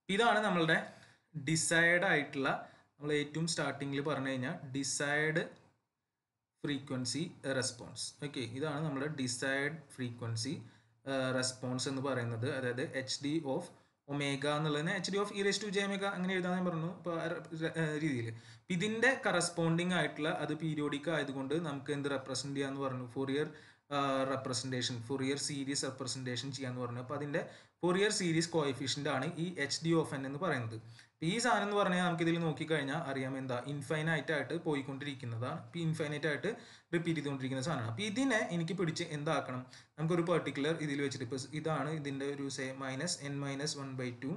ഇതാണ് നമ്മളുടെ ഡിസൈഡ് ആയിട്ടുള്ള, നമ്മൾ ഏറ്റവും സ്റ്റാർട്ടിങ്ങിൽ പറഞ്ഞു കഴിഞ്ഞാൽ ഡിസൈഡ് ഫ്രീക്വൻസി റെസ്പോൺസ്. ഓക്കെ, ഇതാണ് നമ്മുടെ ഡിസൈഡ് ഫ്രീക്വൻസി റെസ്പോൺസ് എന്ന് പറയുന്നത്. അതായത് എച്ച് ഡി ഓഫ് ഒമേഗ എന്നുള്ളതിന് h D of e rise to J omega അങ്ങനെ എഴുതാൻ ഞാൻ പറഞ്ഞു. ഇപ്പോൾ രീതിയിൽ ഇതിൻ്റെ കറസ്പോണ്ടിങ് ആയിട്ടുള്ള അത് പീരിയോഡിക് ആയതുകൊണ്ട് നമുക്ക് എന്ത് റെപ്രസെൻറ്റ് ചെയ്യാന്ന് പറഞ്ഞു? Fourier representation, Fourier series representation ചെയ്യാന്ന് പറഞ്ഞു. അപ്പോൾ അതിൻ്റെ ഫോറിയർ സീരീസ് കോഎഫിഷ്യൻ്റ് ആണ് ഈ എച്ച് ഡി ഓഫ് എൻ എന്ന് പറയുന്നത്. ഈ സാധനം എന്ന് പറഞ്ഞാൽ നമുക്ക് ഇതിൽ നോക്കിക്കഴിഞ്ഞാൽ അറിയാം എന്താ? ഇൻഫൈനൈറ്റ് ആയിട്ട് പോയിക്കൊണ്ടിരിക്കുന്നതാണ്. ഇപ്പോൾ ഇൻഫൈനൈറ്റ് ആയിട്ട് റിപ്പീറ്റ് ചെയ്തുകൊണ്ടിരിക്കുന്ന സാധനമാണ്. അപ്പോൾ ഇതിനെ എനിക്ക് പിടിച്ച് എന്താക്കണം? നമുക്കൊരു പെർട്ടിക്കുലർ ഇതിൽ വെച്ചിട്ട് ഇപ്പോൾ ഇതാണ് ഇതിൻ്റെ ഒരു സേ -n-1/2,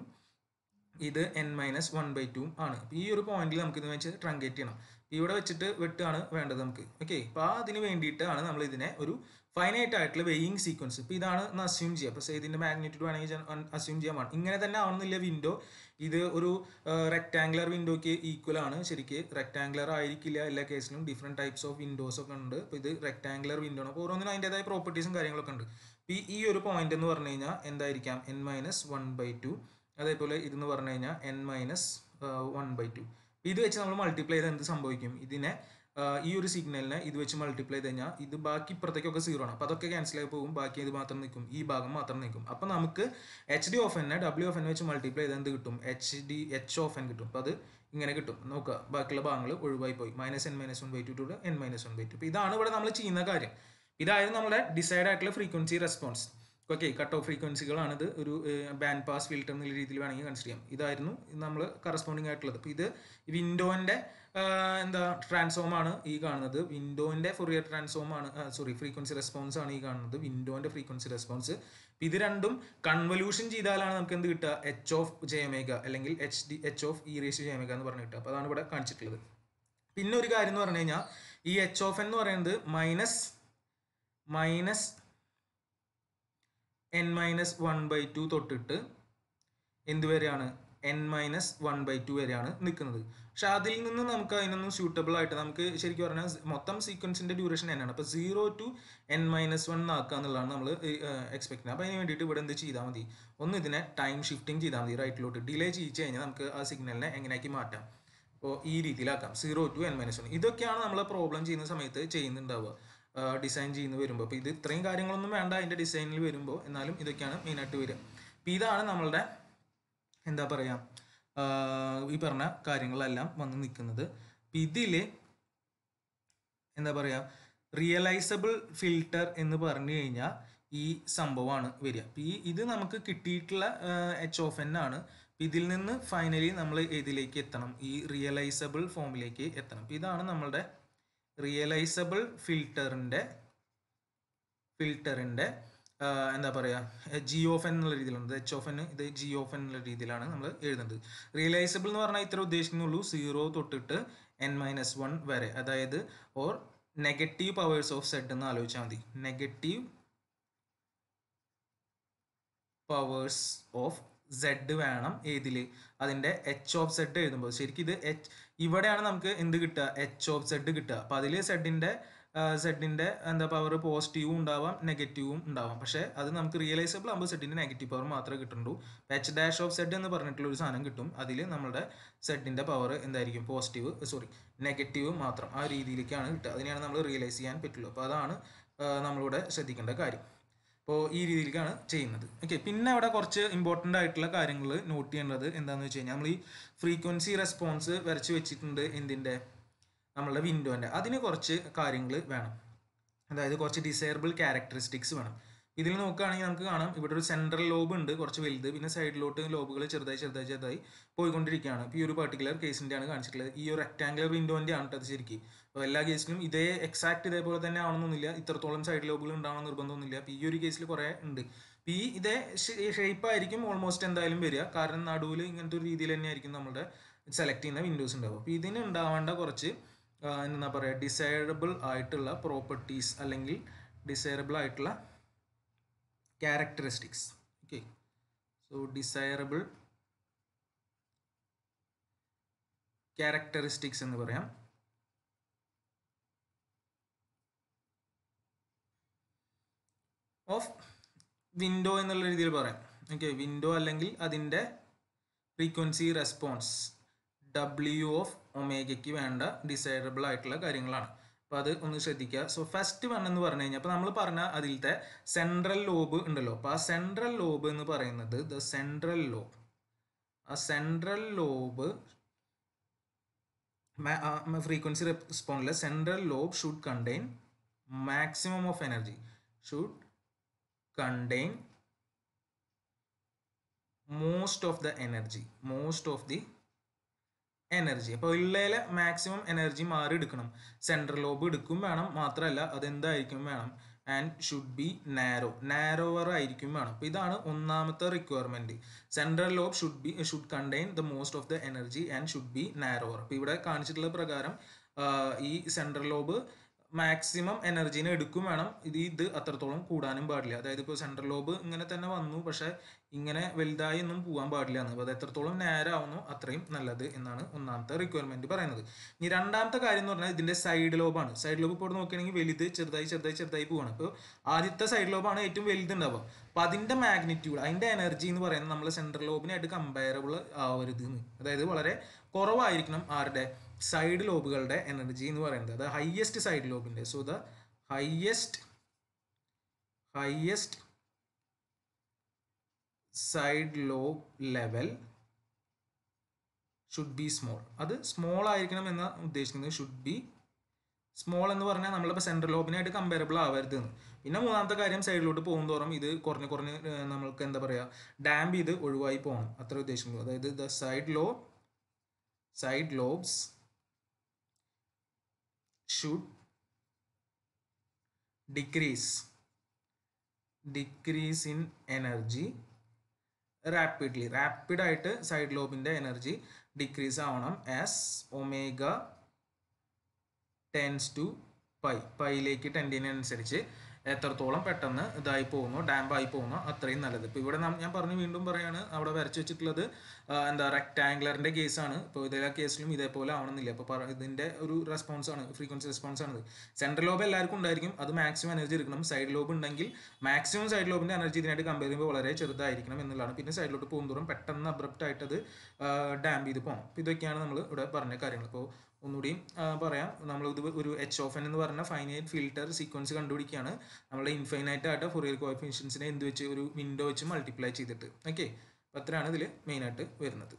ഇത് n-1/2 ആണ്. അപ്പോൾ ഈ ഒരു പോയിന്റിൽ നമുക്ക് ഇത് വെച്ച് ട്രങ്കേറ്റ് ചെയ്യണം. ഇവിടെ വെച്ചിട്ട് വെട്ടാണ് വേണ്ടത് നമുക്ക്. ഓക്കെ, അപ്പോൾ അതിന് വേണ്ടിയിട്ടാണ് നമ്മൾ ഇതിനെ ഒരു ഫൈനൈറ്റ് ആയിട്ടുള്ള വെയിങ് സീക്വൻസ്. ഇപ്പോൾ ഇതാണ് അസ്യൂം ചെയ്യുക. അപ്പോൾ ഇതിൻ്റെ മാഗ്നിറ്റ്യൂഡ് വേണമെങ്കിൽ അസ്യൂം ചെയ്യാൻ പാടില്ല. ഇങ്ങനെ തന്നെ ആവണമെന്നില്ല വിൻഡോ. ഇത് ഒരു റെക്ടാങ്കുലർ വിൻഡോയ്ക്ക് ഈക്വൽ ആണ്. ശരിക്ക് റെക്ടാങ്കുലർ ആയിരിക്കില്ല എല്ലാ കേസിലും. ഡിഫറെൻറ്റ് ടൈപ്സ് ഓഫ് വിൻഡോസ് ഒക്കെ ഉണ്ട്. അപ്പോൾ ഇത് റെക്ടാങ്കുലർ വിൻഡോ ആണ്. അപ്പോൾ ഓരോന്നിനും അതിൻ്റെതായ പ്രോപ്പർട്ടീസും കാര്യങ്ങളൊക്കെ ഉണ്ട്. അപ്പോൾ ഈ ഒരു പോയിന്റ് എന്ന് പറഞ്ഞു കഴിഞ്ഞാൽ എന്തായിരിക്കാം? n-1/2. അതേപോലെ ഇതെന്ന് പറഞ്ഞു കഴിഞ്ഞാൽ n-1/2. ഇത് വെച്ച് നമ്മൾ മൾട്ടിപ്ലൈ ചെയ്താൽ എന്ത് സംഭവിക്കും? ഇതിനെ ഈ ഒരു സിഗ്നലിനെ ഇത് വെച്ച് മൾട്ടിപ്ലൈ ചെയ്ത് കഴിഞ്ഞാൽ ഇത് ബാക്കി ഇപ്പുറത്തേക്കൊക്കെ 0 ആണ്. അപ്പോൾ അതൊക്കെ ക്യാൻസൽ ആയി പോകും. ബാക്കി ഇത് മാത്രം നിൽക്കും. ഈ ഭാഗം മാത്രം നിൽക്കും. അപ്പോൾ നമുക്ക് എച്ച് ഡി ഓഫ് എന്നെ ഡബ്ല്യു ഓഫ് എൻ വെച്ച് മൾട്ടിപ്ലൈ ചെയ്താൽ എന്ത് കിട്ടും? എച്ച് ഓഫ് എൻ കിട്ടും. അപ്പോൾ അത് ഇങ്ങനെ കിട്ടും. നോക്കുക, ബാക്കിയുള്ള ഭാഗങ്ങൾ ഒഴിവായി പോയി. -n-1/2 to n-1/2. അപ്പോൾ ഇതാണ് ഇവിടെ നമ്മൾ ചെയ്യുന്ന കാര്യം. ഇതായിരുന്നു നമ്മുടെ ഡിസൈഡ് ആയിട്ടുള്ള frequency response. Okay, cut off ഫ്രീക്വൻസികളാണിത്. ഒരു ബാൻഡ് പാസ് ഫിൽറ്റർ എന്നുള്ള രീതിയിൽ വേണമെങ്കിൽ കൺസിഡർ ചെയ്യാം. ഇതായിരുന്നു നമ്മൾ കറസ്പോണ്ടിങ് ആയിട്ടുള്ളത്. അപ്പോൾ ഇത് വിൻഡോൻ്റെ എന്താ ട്രാൻസ്ഫോം ആണ് ഈ കാണുന്നത്. വിൻഡോൻ്റെ ഫൊറിയർ ട്രാൻസ്ഫോം ആണ്, ഫ്രീക്വൻസി റെസ്പോൺസ് ആണ് ഈ കാണുന്നത്, വിൻഡോൻ്റെ ഫ്രീക്വൻസി റെസ്പോൺസ്. ഇത് രണ്ടും കൺവല്യൂഷൻ ചെയ്താലാണ് നമുക്ക് എന്ത് കിട്ടുക, എച്ച് ഓഫ് ജെ ഒമേഗ അല്ലെങ്കിൽ h of E raise j omega എന്ന് പറഞ്ഞ് കിട്ടുക. അപ്പോൾ അതാണ് ഇവിടെ കാണിച്ചിട്ടുള്ളത്. പിന്നെ ഒരു കാര്യം എന്ന് പറഞ്ഞു കഴിഞ്ഞാൽ ഈ എച്ച് ഓഫ് എൻ എന്ന് പറയുന്നത് മൈനസ് n-1/2 തൊട്ടിട്ട് എന്തുവരെയാണ്, n-1/2 വരെയാണ് നിൽക്കുന്നത്. പക്ഷെ അതിൽ നിന്ന് നമുക്ക് അതിനൊന്നും സ്യൂട്ടബിൾ ആയിട്ട് നമുക്ക് ശരിക്കും പറഞ്ഞാൽ മൊത്തം സീക്വൻസിന്റെ ഡ്യൂറേഷൻ എന്നാണ്. അപ്പോൾ 0 to n-1 ആക്കുക എന്നുള്ളതാണ് നമ്മൾ എക്സ്പെക്ട് ചെയ്യുന്നത്. അപ്പോൾ അതിന് വേണ്ടിയിട്ട് ഇവിടെ എന്ത് ചെയ്താൽ മതി, ഒന്ന് ഇതിനെ ടൈം ഷിഫ്റ്റിംഗ് ചെയ്താൽ മതി, റൈറ്റിലോട്ട് ഡിലേ ചെയ്യിച്ച് കഴിഞ്ഞാൽ നമുക്ക് ആ സിഗ്നലിനെ എങ്ങനെയാക്കി മാറ്റാം. അപ്പോൾ ഈ രീതിയിലാക്കാം 0 to n-1. ഇതൊക്കെയാണ് നമ്മൾ പ്രോബ്ലം ചെയ്യുന്ന സമയത്ത് ചെയ്യുന്നുണ്ടാവുക, ഡിസൈൻ ചെയ്യുന്ന വരുമ്പോൾ. അപ്പോൾ ഇത് ഇത്രയും കാര്യങ്ങളൊന്നും വേണ്ട അതിൻ്റെ ഡിസൈനിൽ വരുമ്പോൾ, എന്നാലും ഇതൊക്കെയാണ് മെയിനായിട്ട് വരിക. അപ്പോൾ ഇതാണ് നമ്മളുടെ എന്താ പറയുക, ഈ പറഞ്ഞ കാര്യങ്ങളെല്ലാം വന്ന് നിൽക്കുന്നത്. അപ്പം ഇതിൽ എന്താ പറയുക, റിയലൈസബിൾ ഫിൽട്ടർ എന്ന് പറഞ്ഞു കഴിഞ്ഞാൽ ഈ സംഭവമാണ് വരിക. അപ്പം ഇത് നമുക്ക് കിട്ടിയിട്ടുള്ള എച്ച് ഓഫ് എൻ ആണ്. ഇതിൽ നിന്ന് ഫൈനലി നമ്മൾ ഇതിലേക്ക് എത്തണം, ഈ റിയലൈസബിൾ ഫോമിലേക്ക് എത്തണം. അപ്പം ഇതാണ് നമ്മളുടെ റിയലൈസബിൾ ഫിൽറ്ററിൻ്റെ എന്താ പറയുക, ജി ഓഫ് എൻ എന്നുള്ള രീതിയിലാണ്. എച്ച് ഓഫ് എൻ ഇത് ജി ഓഫ് എൻ എന്നുള്ള രീതിയിലാണ് നമ്മൾ എഴുതുന്നത്. റിയലൈസബിൾ എന്ന് പറഞ്ഞാൽ ഇത്ര ഉദ്ദേശിക്കുന്നുള്ളൂ, 0 തൊട്ടിട്ട് n-1 വരെ, അതായത് or negative powers of z എന്ന് ആലോചിച്ചാൽ മതി. നെഗറ്റീവ് പവേഴ്സ് ഓഫ് സെഡ് വേണം ഏതിൽ, അതിൻ്റെ എച്ച് ഓഫ് സെഡ് എഴുതുമ്പോൾ. ശരിക്കും ഇത് ഇവിടെയാണ് നമുക്ക് എന്ത് കിട്ടുക, എച്ച് ഓഫ് സെഡ് കിട്ടുക. അപ്പോൾ അതിൽ സെഡിൻ്റെ എന്താ പവർ പോസിറ്റീവും ഉണ്ടാവാം നെഗറ്റീവും ഉണ്ടാവാം. പക്ഷേ അത് നമുക്ക് റിയലൈസബിൾ ആകുമ്പോൾ സെഡിൻ്റെ നെഗറ്റീവ് പവർ മാത്രമേ കിട്ടുള്ളൂ. എച്ച് ഡാഷ് ഓഫ് സെഡ് എന്ന് പറഞ്ഞിട്ടുള്ള ഒരു സാധനം കിട്ടും. അതിൽ നമ്മുടെ സെഡിൻ്റെ പവർ എന്തായിരിക്കും, നെഗറ്റീവ് മാത്രം. ആ രീതിയിലേക്കാണ് കിട്ടുക. അതിനെയാണ് നമ്മൾ റിയലൈസ് ചെയ്യാൻ പറ്റുള്ളൂ. അപ്പോൾ അതാണ് നമ്മളിവിടെ ശ്രദ്ധിക്കേണ്ട കാര്യം. അപ്പോൾ ഈ രീതിയിലേക്കാണ് ചെയ്യുന്നത്. ഓക്കെ, പിന്നെ അവിടെ കുറച്ച് ഇമ്പോർട്ടൻ്റ് ആയിട്ടുള്ള കാര്യങ്ങൾ നോട്ട് ചെയ്യേണ്ടത് എന്താണെന്ന് വെച്ച് കഴിഞ്ഞാൽ, നമ്മൾ ഈ ഫ്രീക്വൻസി റെസ്പോൺസ് വരച്ച് വെച്ചിട്ടുണ്ട് എന്തിൻ്റെ, നമ്മളുടെ വിൻഡോൻ്റെ. അതിന് കുറച്ച് കാര്യങ്ങൾ വേണം, അതായത് കുറച്ച് ഡിസൈറബിൾ ക്യാരക്ടറിസ്റ്റിക്സ് വേണം. ഇതിൽ നോക്കുകയാണെങ്കിൽ നമുക്ക് കാണാം ഇവിടെ ഒരു സെൻട്രൽ ലോബ് ഉണ്ട്, കുറച്ച് വലുത്, പിന്നെ സൈഡിലോട്ട് ലോബുകൾ ചെറുതായി പോയിക്കൊണ്ടിരിക്കുകയാണ്. ഇപ്പോൾ ഈ ഒരു പർട്ടിക്കുലർ കേസിൻ്റെയാണ് കാണിച്ചിട്ടുള്ളത്. ഈ ഒരു റെക്ടാങ്കുലർ വിൻഡോൻ്റെ ആണ് അത് ശരിക്കും. അപ്പോൾ എല്ലാ കേസിലും എക്സാക്ട് ഇതേപോലെ തന്നെ ആവണമെന്നില്ല, ഇത്രത്തോളം സൈഡ് ലോബുകൾ ഉണ്ടാവണം നിർബന്ധമൊന്നുമില്ല. അപ്പോൾ ഈ ഒരു കേസിൽ കുറേ ഉണ്ട്. അപ്പോൾ ഇതേ ഷേപ്പ് ആയിരിക്കും ഓൾമോസ്റ്റ് എന്തായാലും വരിക, കാരണം നടുവിൽ ഇങ്ങനത്തെ ഒരു രീതിയിൽ തന്നെയായിരിക്കും നമ്മുടെ സെലക്ട് ചെയ്യുന്ന വിൻഡോസ് ഉണ്ടാവും. അപ്പോൾ ഇതിന് ഉണ്ടാവേണ്ട കുറച്ച് എന്താ പറയുക, ഡിസൈറബിൾ ആയിട്ടുള്ള പ്രോപ്പർട്ടീസ് അല്ലെങ്കിൽ ഡിസൈറബിൾ ആയിട്ടുള്ള characteristics. Okay, so desirable characteristics എന്ന് പറയാം. ഓഫ് വിൻഡോ എന്നുള്ള രീതിയിൽ പറയാം. ഓക്കെ, വിൻഡോ അല്ലെങ്കിൽ അതിൻ്റെ ഫ്രീക്വൻസി റെസ്പോൺസ് W ഓഫ് ഒമേഗയ്ക്ക് വേണ്ട ഡിസൈറബിൾ ആയിട്ടുള്ള കാര്യങ്ങളാണ്. അപ്പോൾ അത് ഒന്ന് ശ്രദ്ധിക്കുക. സോ ഫസ്റ്റ് വൺ എന്ന് പറഞ്ഞു കഴിഞ്ഞാൽ, അപ്പോൾ നമ്മൾ പറഞ്ഞ അതിലത്തെ സെൻട്രൽ ലോബ് ഉണ്ടല്ലോ, അപ്പോൾ ആ സെൻട്രൽ ലോബ് എന്ന് പറയുന്നത് സെൻട്രൽ ലോബ് ഫ്രീക്വൻസി റെസ്പോൺസിലെ central lobe should contain maximum of energy, should contain most of the energy. അപ്പോൾ ഉള്ളതിലെ മാക്സിമം എനർജി മാറി എടുക്കണം. സെൻട്രൽ ലോബ് എടുക്കും വേണം, മാത്രമല്ല അതെന്തായിരിക്കും വേണം, ആൻഡ് ഷുഡ് ബി നാരോവർ ആയിരിക്കും വേണം. അപ്പോൾ ഇതാണ് ഒന്നാമത്തെ requirement. Central lobe should contain the most of the energy and should be narrower. അപ്പോൾ ഇവിടെ കാണിച്ചിട്ടുള്ള പ്രകാരം ഈ സെൻട്രൽ ലോബ് മാക്സിമം എനർജീനെ എടുക്കും വേണം, ഇത് അത്രത്തോളം കൂടാനും പാടില്ല. അതായത് ഇപ്പോൾ സെൻട്രൽ ലോബ് ഇങ്ങനെ തന്നെ വന്നു, പക്ഷേ ഇങ്ങനെ വലുതായി ഒന്നും പോകാൻ പാടില്ല എന്ന്. അപ്പോൾ അത് എത്രത്തോളം നേരാവുന്നു അത്രയും നല്ലത് എന്നാണ് ഒന്നാമത്തെ റിക്വയർമെൻറ്റ് പറയുന്നത്. ഇനി രണ്ടാമത്തെ കാര്യം എന്ന് പറഞ്ഞാൽ ഇതിൻ്റെ സൈഡ് ലോബാണ്. സൈഡ് ലോബ് ഇപ്പോൾ നോക്കുകയാണെങ്കിൽ വലുത് ചെറുതായി പോവാണ്. അപ്പോൾ ആദ്യത്തെ സൈഡ് ലോബാണ് ഏറ്റവും വലുതുണ്ടാവുക. അപ്പോൾ അതിൻ്റെ മാഗ്നിറ്റ്യൂഡ്, അതിൻ്റെ എനർജി എന്ന് പറയുന്നത് നമ്മൾ സെൻട്രൽ ലോബിനായിട്ട് കമ്പയറബിൾ ആവരുത് എന്ന്. അതായത് വളരെ കുറവായിരിക്കണം ആരുടെ, സൈഡ് ലോബുകളുടെ എനർജി എന്ന് പറയുന്നത്. അത് ഹയസ്റ്റ് സൈഡ് ലോബിൻ്റെ. So the highest side lobe level should be small. അത് സ്മോൾ ആയിരിക്കണം എന്ന് ഉദ്ദേശിക്കുന്നത്, ഷുഡ് ബി സ്മോൾ എന്ന് പറഞ്ഞാൽ നമ്മളിപ്പോൾ സെൻട്രൽ ലോബിനായിട്ട് കമ്പയറബിൾ ആവരുത് എന്ന്. പിന്നെ മൂന്നാമത്തെ കാര്യം സൈഡിലോട്ട് പോകും തോറും ഇത് കുറഞ്ഞ് നമ്മൾക്ക് എന്താ പറയുക ഡാമ്പ് ചെയ്ത് ഒഴിവായി പോകണം, അത്ര ഉദ്ദേശിക്കുന്നു. അതായത് the side lobes should decrease in energy റാപ്പിഡായിട്ട് സൈഡ് ലോബിൻ്റെ എനർജി ഡിക്രീസ് ആവണം ആസ് ഒമേഗ ടെൻസ് ടു പൈയിലേക്ക് ടെൻഡിനനുസരിച്ച് എത്രത്തോളം പെട്ടെന്ന് ഇതായി പോകുന്നു, ഡാമ്പായി പോകുന്നു, അത്രയും നല്ലത്. ഇപ്പോൾ ഇവിടെ ഞാൻ പറഞ്ഞു വീണ്ടും പറയാണ്, അവിടെ വരച്ച് വെച്ചിട്ടുള്ളത് എന്താ റെക്ടാങ്കുലറിൻ്റെ കേസാണ്. ഇപ്പോൾ ഇതിലെ കേസിലും ഇതേപോലെ ആവണമെന്നില്ല. അപ്പോൾ ഇതിൻ്റെ ഒരു റെസ്പോൺസാണ്, ഫ്രീക്വൻസി റെസ്പോൺസാണ്. സെൻട്രൽ ലോബ് എല്ലാവർക്കും ഉണ്ടായിരിക്കും, അത് മാക്സിമം എനർജി എടുക്കണം. സൈഡ് ലോബ് ഉണ്ടെങ്കിൽ മാക്സിമം സൈഡ് ലോബിൻ്റെ എനർജി ഇതിനായിട്ട് കമ്പയർ ചെയ്യുമ്പോൾ വളരെ ചെറുതായിരിക്കണം എന്നുള്ളതാണ്. പിന്നെ സൈഡിലോട്ട് പോകുന്തോറും പെട്ടെന്ന് അബ്രപ്റ്റ് ആയിട്ട് അത് ഡാമ്പ് ചെയ്ത് പോകണം. അപ്പോൾ ഇതൊക്കെയാണ് നമ്മൾ ഇവിടെ പറഞ്ഞ കാര്യങ്ങൾ. ഇപ്പോൾ ഒന്നുകൂടിയും പറയാം, നമ്മളിത് ഒരു H(n) എന്ന് പറഞ്ഞ ഫൈനൈറ്റ് ഫിൽട്ടർ സീക്വൻസ് കണ്ടുപിടിക്കുകയാണ്. നമ്മൾ ഇൻഫൈനൈറ്റ് ആയിട്ട് ഫൊറിയർ കോഎഫിഷ്യൻസിനെ എന്ത് വെച്ച് ഒരു വിൻഡോ വെച്ച് മൾട്ടിപ്ലൈ ചെയ്തിട്ട്. ഓക്കെ, അപ്പോൾ അത്രയാണ് ഇതിൽ മെയിനായിട്ട് വരുന്നത്.